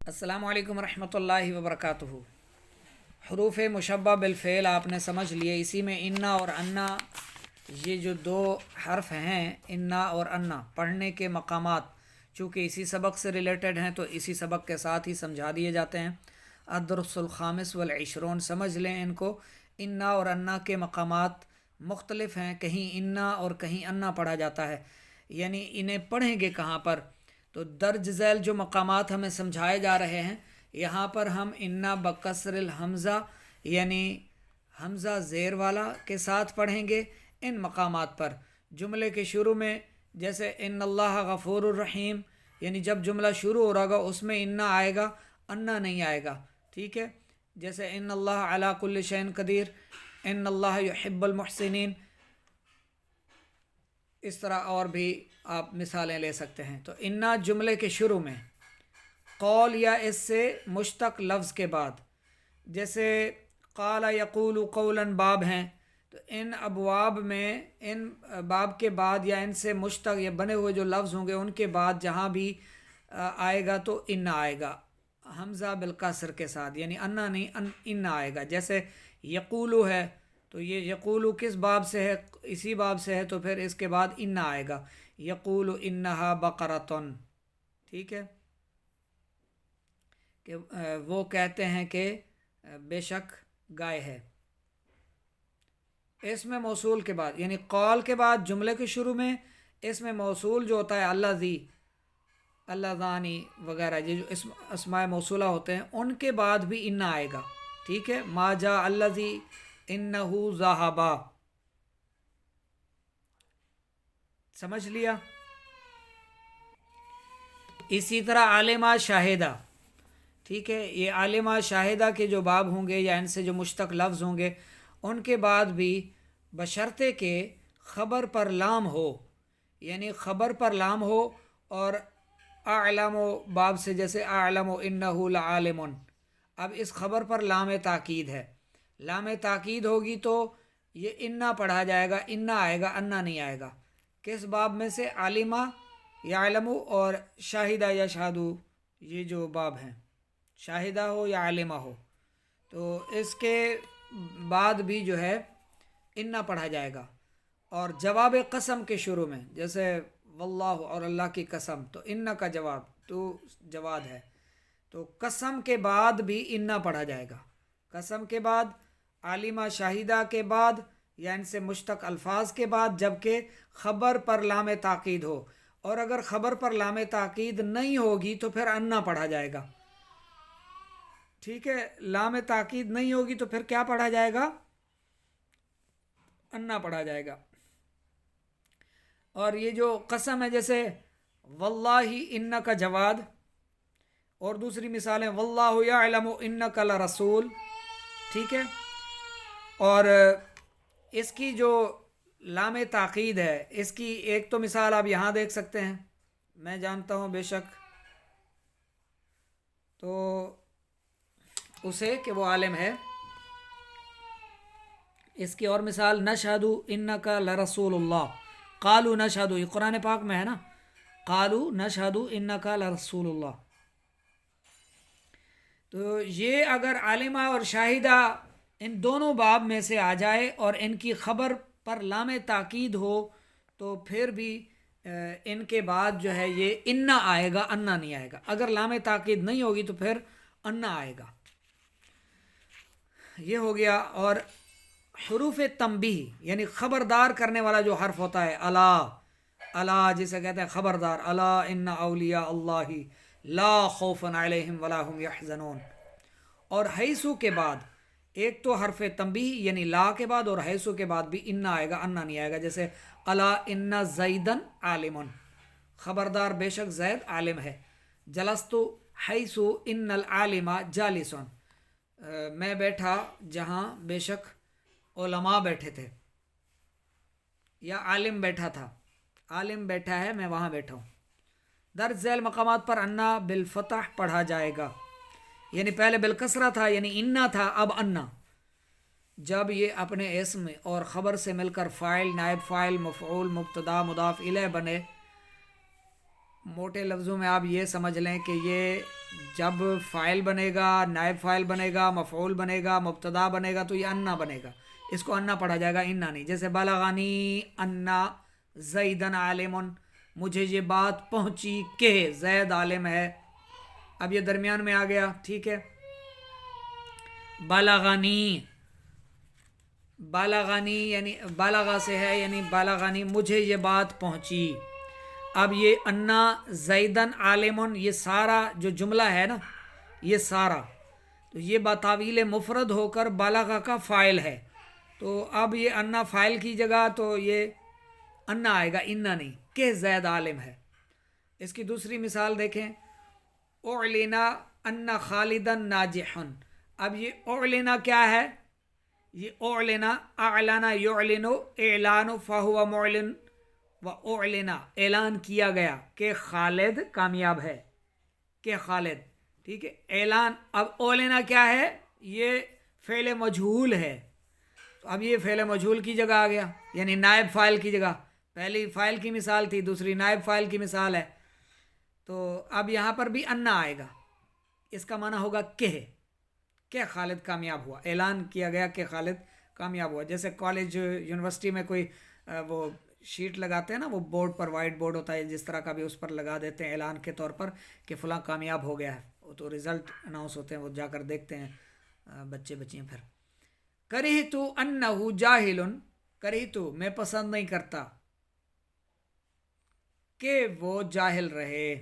السلام علیکم ورحمۃ اللہ وبرکاتہ۔ حروف مشبہ بالفعل آپ نے سمجھ لیے۔ اسی میں انا اور انا، یہ جو دو حرف ہیں انا اور انا، پڑھنے کے مقامات چونکہ اسی سبق سے ریلیٹڈ ہیں تو اسی سبق کے ساتھ ہی سمجھا دیے جاتے ہیں۔ الدرس الخامس والعشرون، سمجھ لیں ان کو۔ انا اور انا کے مقامات مختلف ہیں، کہیں انا اور کہیں انا پڑھا جاتا ہے، یعنی انہیں پڑھیں گے کہاں پر؟ تو درج ذیل جو مقامات ہمیں سمجھائے جا رہے ہیں، یہاں پر ہم انا بکسر الحمزہ یعنی حمزہ زیر والا کے ساتھ پڑھیں گے ان مقامات پر۔ جملے کے شروع میں جیسے ان اللہ غفور الرحیم، یعنی جب جملہ شروع ہو رہا گا اس میں انا آئے گا، انا نہیں آئے گا، ٹھیک ہے؟ جیسے ان اللہ علی کل شیء قدیر، ان اللہ یحب المحسنین، اس طرح اور بھی آپ مثالیں لے سکتے ہیں۔ تو انا جملے کے شروع میں، قول یا اس سے مشتق لفظ کے بعد، جیسے قال یقول قولا باب ہیں، تو ان ابواب میں ان باب کے بعد یا ان سے مشتق یا بنے ہوئے جو لفظ ہوں گے ان کے بعد جہاں بھی آئے گا تو انا آئے گا حمزہ بالکسر کے ساتھ، یعنی انا نہیں انا آئے گا۔ جیسے یقولو ہے تو یہ یقولو کس باب سے ہے؟ اسی باب سے ہے، تو پھر اس کے بعد انا آئے گا، یقول انہا بقرۃن، ٹھیک ہے؟ کہ وہ کہتے ہیں کہ بے شک گائے ہے۔ اس میں موصول کے بعد یعنی قول کے بعد جملے کے شروع میں اس میں موصول جو ہوتا ہے اللہ ذی، اللہ ذانی وغیرہ، یہ جو اسماء موصولہ ہوتے ہیں ان کے بعد بھی انا آئے گا، ٹھیک ہے؟ ما جاء الذی انہ ذہبا، سمجھ لیا؟ اسی طرح عالمہ شاہدہ، ٹھیک ہے؟ یہ عالمہ شاہدہ کے جو باب ہوں گے یا ان سے جو مشتق لفظ ہوں گے ان کے بعد بھی بشرطے کہ خبر پر لام ہو، یعنی خبر پر لام ہو، اور اعلم باب سے جیسے اعلم انہ لعالم، اب اس خبر پر لام تاکید ہے، لام تاکید ہوگی تو یہ انا پڑھا جائے گا، انا آئے گا، انا نہیں آئے گا۔ کس باب میں سے؟ عالمہ یعلم اور شاہدہ یشہدو، یہ جو باب ہیں، شاہدہ ہو یا عالمہ ہو، تو اس کے بعد بھی جو ہے انا پڑھا جائے گا۔ اور جواب قسم کے شروع میں جیسے واللہ اور اللہ کی قسم، تو انا کا جواب تو جواد ہے، تو قسم کے بعد بھی انا پڑھا جائے گا۔ قسم کے بعد، عالمہ شاہدہ کے بعد یا ان سے مشتق الفاظ کے بعد، جبکہ خبر پر لام تاکید ہو، اور اگر خبر پر لام تاکید نہیں ہوگی تو پھر انا پڑھا جائے گا، ٹھیک ہے؟ لام تاکید نہیں ہوگی تو پھر کیا پڑھا جائے گا؟ انا پڑھا جائے گا۔ اور یہ جو قسم ہے جیسے واللہ انک جواد، اور دوسری مثالیں واللہ یعلم انک لرسول، ٹھیک ہے؟ اور اس کی جو لام تاکید ہے اس کی ایک تو مثال آپ یہاں دیکھ سکتے ہیں، میں جانتا ہوں بے شک تو اسے کہ وہ عالم ہے۔ اس کی اور مثال نشہد انک لرسول اللہ، قالوا نشہد، یہ قرآن پاک میں ہے نا، قالوا نشہد انک لرسول اللہ۔ تو یہ اگر عالمہ اور شاہدہ ان دونوں باب میں سے آ جائے اور ان کی خبر پر لام تاکید ہو تو پھر بھی ان کے بعد جو ہے یہ انا آئے گا، انا نہیں آئے گا۔ اگر لام تاکید نہیں ہوگی تو پھر انا آئے گا۔ یہ ہو گیا۔ اور حروف تنبیہ یعنی خبردار کرنے والا جو حرف ہوتا ہے، الا، الا جسے کہتے ہیں خبردار، الا ان اولیاء اللہ لا خوف علیہم ولا هم یحزنون، اور حیثو کے بعد ایک تو حرف تنبیہ یعنی لا کے بعد، اور حیثو کے بعد بھی انا آئے گا، انا نہیں آئے گا۔ جیسے الا ان زیدن عالم، خبردار بے شک زید عالم ہے۔ جلست حیثو ان العالم جالس، میں بیٹھا جہاں بے شک علماء بیٹھے تھے، یا عالم بیٹھا تھا، عالم بیٹھا ہے میں وہاں بیٹھا ہوں۔ درج ذیل مقامات پر انا بالفتح پڑھا جائے گا، یعنی پہلے بالکسرہ تھا یعنی انا تھا، اب انا۔ جب یہ اپنے اسم اور خبر سے مل کر فاعل، نائب فاعل، مفعول، مبتدا، مضاف الیہ بنے موٹے لفظوں میں آپ یہ سمجھ لیں کہ یہ جب فاعل بنے گا، نائب فاعل بنے گا، مفعول بنے گا، مبتدا بنے گا تو یہ انا بنے گا، اس کو انا پڑھا جائے گا، انا نہیں۔ جیسے بلغنی انا زیدن عالم، مجھے یہ بات پہنچی کہ زید عالم ہے، اب یہ درمیان میں آ گیا، ٹھیک ہے۔ بلغنی، بالغنی یعنی بالغا سے ہے، یعنی بالغنی مجھے یہ بات پہنچی۔ اب یہ انا زیدن عالمن، یہ سارا جو جملہ ہے نا، یہ سارا تو یہ بطاویل مفرد ہو کر بالغا کا فاعل ہے، تو اب یہ انا فاعل کی جگہ تو یہ انا آئے گا، انا نہیں، کہ زید عالم ہے۔ اس کی دوسری مثال دیکھیں، اعلنا ان خالدن ناجحن، اب یہ اعلنا کیا ہے؟ یہ اعلنا، اعلنا یعلن اعلان فہو معلن، و اعلنا اعلان کیا گیا کہ خالد کامیاب ہے، کہ خالد، ٹھیک ہے، اعلان۔ اب اعلنا کیا ہے؟ یہ فعل مجہول ہے، تو اب یہ فعل مجہول کی جگہ آ گیا، یعنی نائب فاعل کی جگہ، پہلی فاعل کی مثال تھی، دوسری نائب فاعل کی مثال ہے، تو اب یہاں پر بھی انا آئے گا، اس کا معنی ہوگا کہ خالد کامیاب ہوا، اعلان کیا گیا کہ خالد کامیاب ہوا۔ جیسے کالج یونیورسٹی میں کوئی وہ شیٹ لگاتے ہیں نا، وہ بورڈ پر، وائٹ بورڈ ہوتا ہے جس طرح کا بھی، اس پر لگا دیتے ہیں اعلان کے طور پر کہ فلاں کامیاب ہو گیا ہے، تو رزلٹ اناؤنس ہوتے ہیں، وہ جا کر دیکھتے ہیں بچے بچیاں۔ پھر کرہت انہ جاہل، کرہت میں پسند نہیں کرتا کہ وہ جاہل رہے،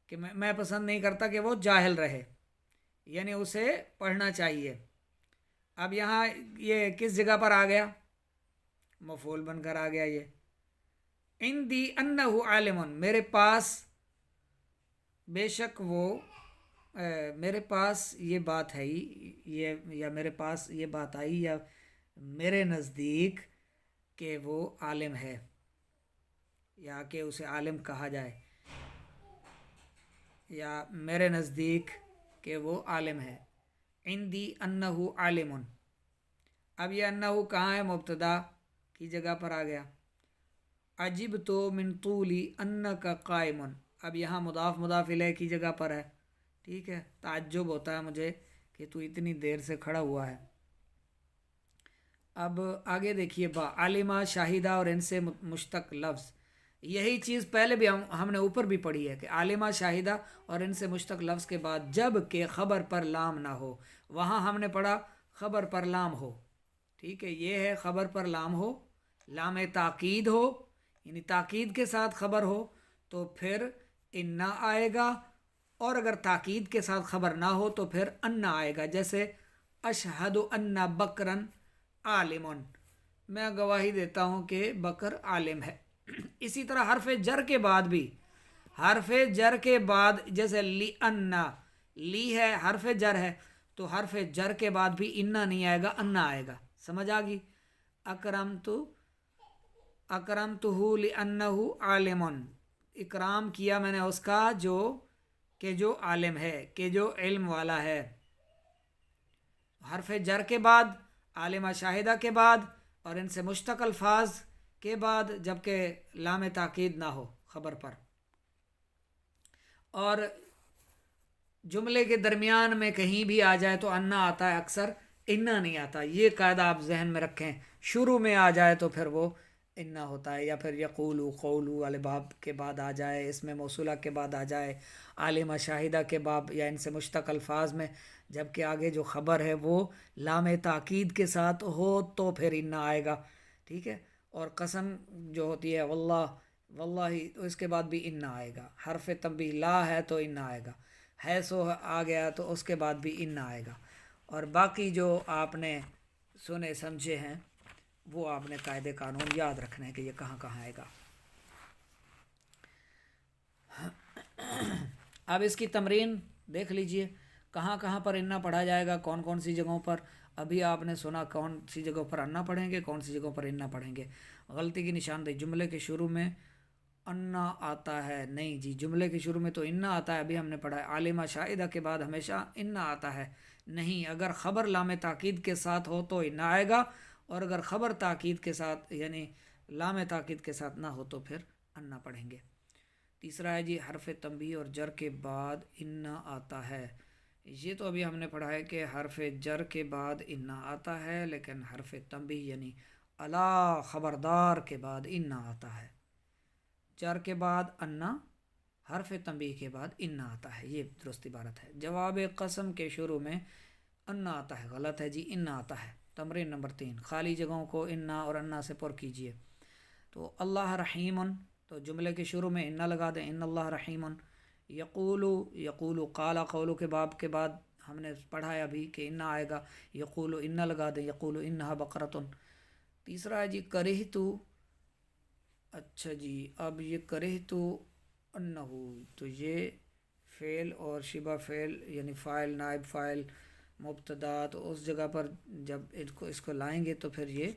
کہ میں پسند نہیں کرتا کہ وہ جاہل رہے، یعنی اسے پڑھنا چاہیے۔ اب یہاں یہ کس جگہ پر آ گیا؟ مفعول بن کر آ گیا یہ۔ عندی انہ عالم، میرے پاس بے شک وہ، میرے پاس یہ بات ہے، یہ یا میرے پاس یہ بات آئی، یا میرے نزدیک کہ وہ عالم ہے، یا کہ اسے عالم کہا جائے، یا میرے نزدیک کہ وہ عالم ہے۔ عندی انہ عالم، اب یہ انہ کہاں ہے؟ مبتدا کی جگہ پر آ گیا۔ عجبت من طولی انک قائم، اب یہاں مضاف مضاف الیہ کی جگہ پر ہے، ٹھیک ہے، تعجب ہوتا ہے مجھے کہ تو اتنی دیر سے کھڑا ہوا ہے۔ اب آگے دیکھیے، با عالمہ شاہدہ اور ان سے مشتق لفظ، یہی چیز پہلے بھی ہم نے اوپر بھی پڑھی ہے کہ عالمہ شاہدہ اور ان سے مشتق لفظ کے بعد جب کہ خبر پر لام نہ ہو، وہاں ہم نے پڑھا خبر پر لام ہو، ٹھیک ہے، یہ ہے خبر پر لام ہو، لام تاکید ہو، یعنی تاکید کے ساتھ خبر ہو تو پھر انا آئے گا، اور اگر تاکید کے ساتھ خبر نہ ہو تو پھر انا آئے گا۔ جیسے اشہد ان بکرن عالم، میں گواہی دیتا ہوں کہ بکر عالم ہے۔ اسی طرح حرف جر کے بعد بھی، حرف جر کے بعد جیسے لی انا، لی ہے حرف جر ہے، تو حرف جر کے بعد بھی انا نہیں آئے گا، انا آئے گا، سمجھ آ گئی؟ اکرمتہ لانہ عالم، اکرام کیا میں نے اس کا جو عالم ہے، کہ جو علم والا ہے۔ حرف جر کے بعد، عالمہ شاہدہ کے بعد، اور ان سے مشتق الفاظ کے بعد، جبکہ لام تاکید نہ ہو خبر پر، اور جملے کے درمیان میں کہیں بھی آ جائے تو انا آتا ہے، اکثر انا نہیں آتا، یہ قاعدہ آپ ذہن میں رکھیں۔ شروع میں آ جائے تو پھر وہ انا ہوتا ہے، یا پھر یقولو قولو والے باب کے بعد آ جائے، اس میں موصولہ کے بعد آ جائے، عالمہ شاہدہ کے باب یا ان سے مشتق الفاظ میں، جبکہ آگے جو خبر ہے وہ لام تاکید کے ساتھ ہو تو پھر انا آئے گا، ٹھیک ہے، اور قسم جو ہوتی ہے واللہ، واللہ، تو اس کے بعد بھی انا آئے گا۔ حرف تنبیہ لا ہے تو انا آئے گا، ہے سو آ گیا تو اس کے بعد بھی انا آئے گا، اور باقی جو آپ نے سنے سمجھے ہیں وہ آپ نے قاعدے قانون یاد رکھنے ہیں کہ یہ کہاں کہاں آئے گا۔ اب اس کی تمرین دیکھ لیجئے، کہاں کہاں پر انا پڑھا جائے گا، کون کون سی جگہوں پر۔ ابھی آپ نے سنا کون سی جگہوں پر انا پڑھیں گے، کون سی جگہوں پر انا پڑھیں گے۔ غلطی کی نشاندہی، جملے کے شروع میں انا آتا ہے، نہیں جی، جملے کے شروع میں تو انا آتا ہے، ابھی ہم نے پڑھا ہے عالمہ شاہدہ کے بعد ہمیشہ انا آتا ہے، نہیں، اگر خبر لام تاکید کے ساتھ ہو تو انا آئے گا، اور اگر خبر تاکید کے ساتھ یعنی لام تاکید کے ساتھ نہ ہو تو پھر انا پڑھیں گے، تیسرا ہے جی حرف تنبیہ اور جر کے بعد انا آتا ہے. یہ تو ابھی ہم نے پڑھا ہے کہ حرف جر کے بعد انا آتا ہے، لیکن حرف تنبیہ یعنی الا خبردار کے بعد انا آتا ہے. جر کے بعد انا، حرف تنبیہ کے بعد انا آتا ہے، یہ درست عبارت ہے. جواب قسم کے شروع میں انا آتا ہے، غلط ہے جی، انا آتا ہے. تمرین نمبر 3، خالی جگہوں کو انا اور انا سے پر کیجئے. تو اللہ رحیم، تو جملے کے شروع میں انا لگا دیں، ان اللہ رحیم. یقولو قال قولو کے باب کے بعد ہم نے پڑھا ہے ابھی کہ انا آئے گا، یقولو انا لگا دیں، یقولو انہا بقرتن. تیسرا ہے جی کرہتو. اچھا جی، اب یہ کرہتو انہو، تو یہ فعل اور شبہ فعل یعنی فاعل نائب فاعل مبتدا، تو اس جگہ پر جب اس کو لائیں گے تو پھر یہ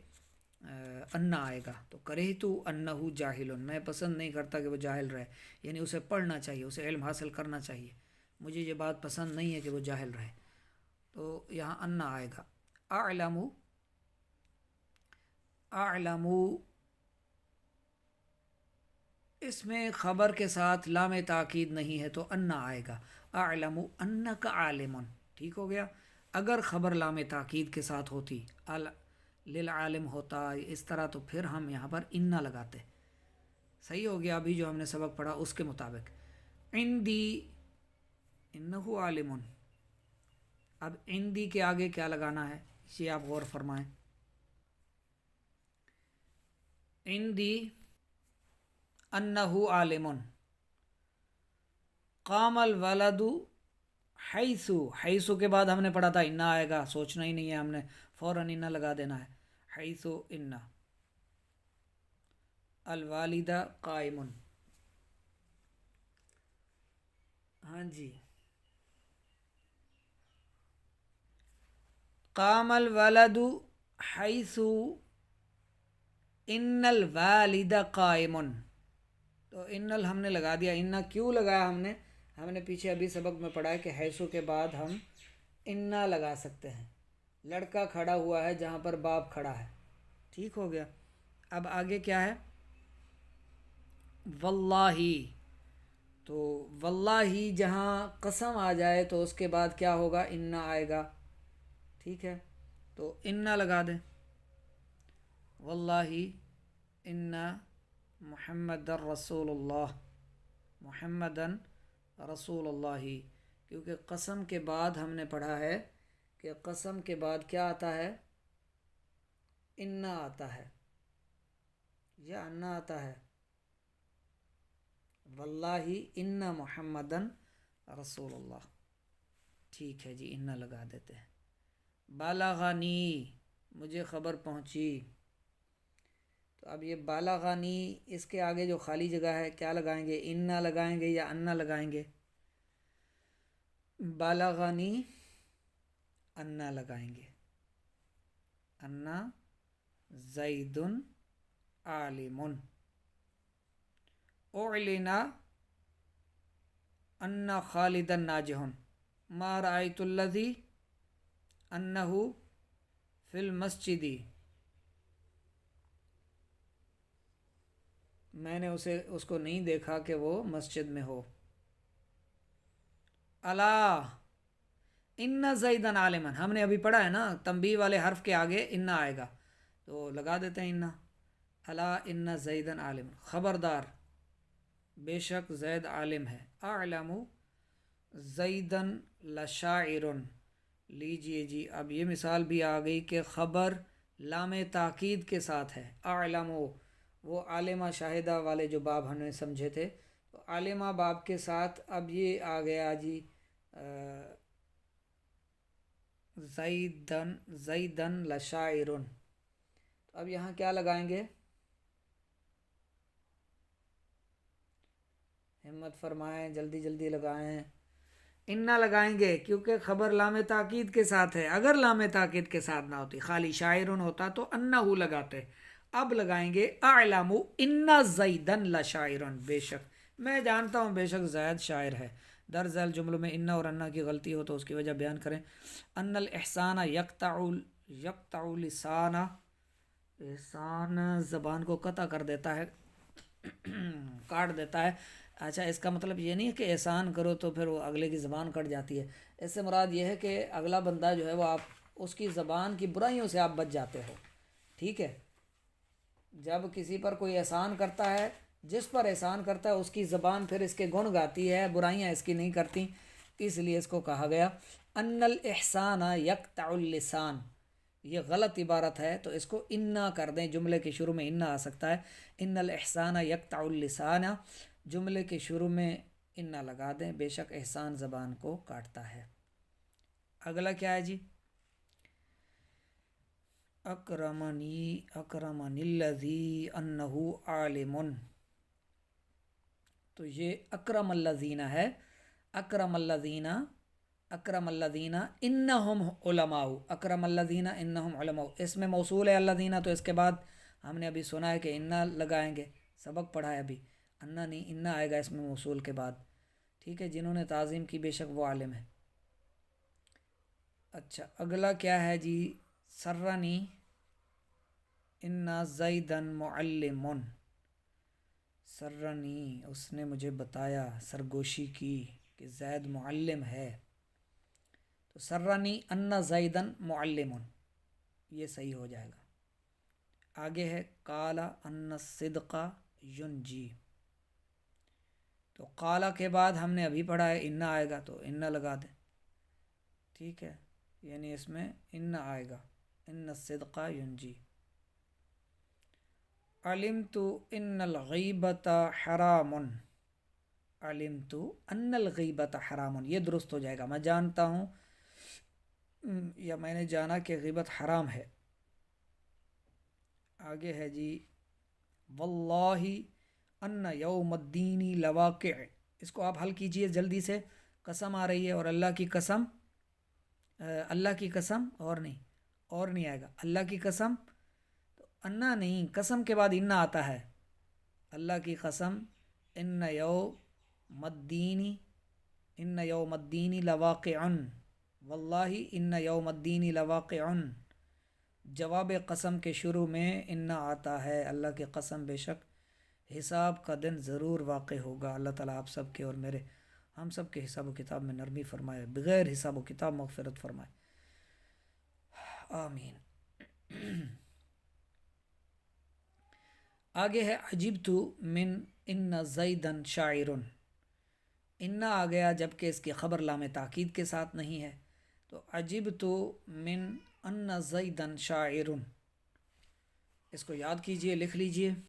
انا آئے گا. تو کرہتو انہو جاہل، میں پسند نہیں کرتا کہ وہ جاہل رہے، یعنی اسے پڑھنا چاہیے، اسے علم حاصل کرنا چاہیے، مجھے یہ بات پسند نہیں ہے کہ وہ جاہل رہے. تو یہاں انا آئے گا. اعلمو، اعلمو اس میں خبر کے ساتھ لام تاکید نہیں ہے تو انا آئے گا. اعلمو انک عالم، ٹھیک ہو گیا. اگر خبر لام تاکید کے ساتھ ہوتی، للعالم ہوتا اس طرح، تو پھر ہم یہاں پر انا لگاتے. صحیح ہو گیا. ابھی جو ہم نے سبق پڑھا اس کے مطابق. عندی انہو عالم، اب عندی کے آگے کیا لگانا ہے یہ آپ غور فرمائیں. عندی انہو عالم. قام الولد حیثو، حیثو کے بعد ہم نے پڑھا تھا انا آئے گا، سوچنا ہی نہیں ہے، ہم نے فوراً انا لگا دینا ہے. حیثو انا. الوالدہ قائم. ہاں جی، قام الولد حیث ان الوالد قائم. تو ہم نے لگا دیا. انا کیوں لگایا ہم نے پیچھے ابھی سبق میں پڑھا ہے کہ حیثو کے بعد ہم انا لگا سکتے ہیں. لڑکا کھڑا ہوا ہے جہاں پر باپ کھڑا ہے، ٹھیک ہو گیا. اب آگے کیا ہے؟ واللہ، تو واللہ جہاں قسم آ جائے تو اس کے بعد کیا ہوگا؟ انا آئے گا، ٹھیک ہے. تو انا لگا دیں. واللہ ان محمد رسول اللہ، محمدن رسول اللہ، کیونکہ قسم کے بعد ہم نے پڑھا ہے کہ قسم کے بعد کیا آتا ہے؟ انا آتا ہے یا انا آتا ہے. واللہ ان محمدن رسول اللہ، ٹھیک ہے جی، انا لگا دیتے ہیں. بالغنی، مجھے خبر پہنچی. تو اب یہ بالغنی، اس کے آگے جو خالی جگہ ہے کیا لگائیں گے؟ انا لگائیں گے یا انا لگائیں گے؟ بالغنی انا لگائیں گے. انا زید عالم. اعلن ان خالدا ناجح. ما رأیت الذی انہ فی المسجد، میں نے اس کو نہیں دیکھا کہ وہ مسجد میں ہو. الا ان زیدن عالما، ہم نے ابھی پڑھا ہے نا، تنبیہ والے حرف کے آگے انا آئے گا تو لگا دیتے ہیں انا. الا ان زیدن عالم، خبردار بے شک زید عالم ہے. اعلم زیدن لشاعر، لیجئے جی اب یہ مثال بھی آ گئی کہ خبر لام تاکید کے ساتھ ہے. اعلم، وہ عالمہ شاہدہ والے جو باب ہم نے سمجھے تھے، تو عالمہ باب کے ساتھ اب یہ آ گیا جی زیدن لشاعر. تو اب یہاں کیا لگائیں گے؟ ہمت فرمائیں، جلدی جلدی لگائیں. انا لگائیں گے کیونکہ خبر لام تاکید کے ساتھ ہے. اگر لام تاکید کے ساتھ نہ ہوتی، خالی شاعر ہوتا تو انہو لگاتے. اب لگائیں گے اعلم ان زیدن لشاعر، بے شک میں جانتا ہوں بے شک زید شاعر ہے. در ذیل جملوں میں انا اور انا کی غلطی ہو تو اس کی وجہ بیان کریں. ان الاحسان یقطع لسان، احسان زبان کو قطع کر دیتا ہے، کاٹ دیتا ہے. اچھا، اس کا مطلب یہ نہیں ہے کہ احسان کرو تو پھر وہ اگلے کی زبان کٹ جاتی ہے. اس سے مراد یہ ہے کہ اگلا بندہ جو ہے وہ آپ اس کی زبان کی برائیوں سے آپ بچ جاتے ہو. ٹھیک ہے. جب کسی پر کوئی احسان کرتا ہے، جس پر احسان کرتا ہے اس کی زبان پھر اس کے گن گاتی ہے، برائیاں اس کی نہیں کرتی، اس لیے اس کو کہا گیا ان الاحسان یقطع اللسان. یہ غلط عبارت ہے تو اس کو انا کر دیں. جملے کے شروع میں انا آ سکتا ہے. ان الاحسان یقطع اللسان، جملے کے شروع میں انا لگا دیں. بے شک احسان زبان کو کاٹتا ہے. اگلا کیا ہے جی؟ اکرمنی الذی انہ عالم. تو یہ اکرم الذین ہے. اکرم الذین انہم علماء. اکرم الذین انہم علماء، اس میں موصول ہے الذین، تو اس کے بعد ہم نے ابھی سنا ہے کہ انا لگائیں گے، سبق پڑھا ہے ابھی. انا نہیں، انا آئے گا اس میں موصول کے بعد. ٹھیک ہے. جنہوں نے تعظیم کی بے شک وہ عالم ہے. اچھا، اگلا کیا ہے جی؟ سرنی ان زیدن معلم. سرنی، اس نے مجھے بتایا، سرگوشی کی کہ زید معلم ہے. تو سرنی ان زیدن معلم، یہ صحیح ہو جائے گا. آگے ہے قال ان الصدق ینجی. تو قال کے بعد ہم نے ابھی پڑھا ہے انا آئے گا تو انا لگا دیں. ٹھیک ہے. یعنی اس میں انا آئے گا. ان الصدق ینجی. علمت ان الغیبت حرام. علمت ان الغیبت حرام، یہ درست ہو جائے گا. میں جانتا ہوں یا میں نے جانا کہ غیبت حرام ہے. آگے ہے جی واللہ ان یوم الدین لواقع. اس کو آپ حل کیجئے جلدی سے. قسم آ رہی ہے اور اللہ کی قسم، اللہ کی قسم اور نہیں آئے گا. اللہ کی قسم تو انا نہیں، قسم کے بعد انا آتا ہے. اللہ کی قسم ان یوم الدین لواقع. واللہ ان یوم الدین لواقع. جواب قسم کے شروع میں انا آتا ہے. اللہ کی قسم بے شک حساب کا دن ضرور واقع ہوگا. اللہ تعالیٰ آپ سب کے اور میرے ہم سب کے حساب و کتاب میں نرمی فرمائے، بغیر حساب و کتاب مغفرت فرمائے. آمین. آگے ہے عجبت من ان زیدن شاعر. انا آ گیا جبکہ اس کی خبر لام تاکید کے ساتھ نہیں ہے. تو عجبت من ان زیدن شاعر، اس کو یاد کیجئے، لکھ لیجئے.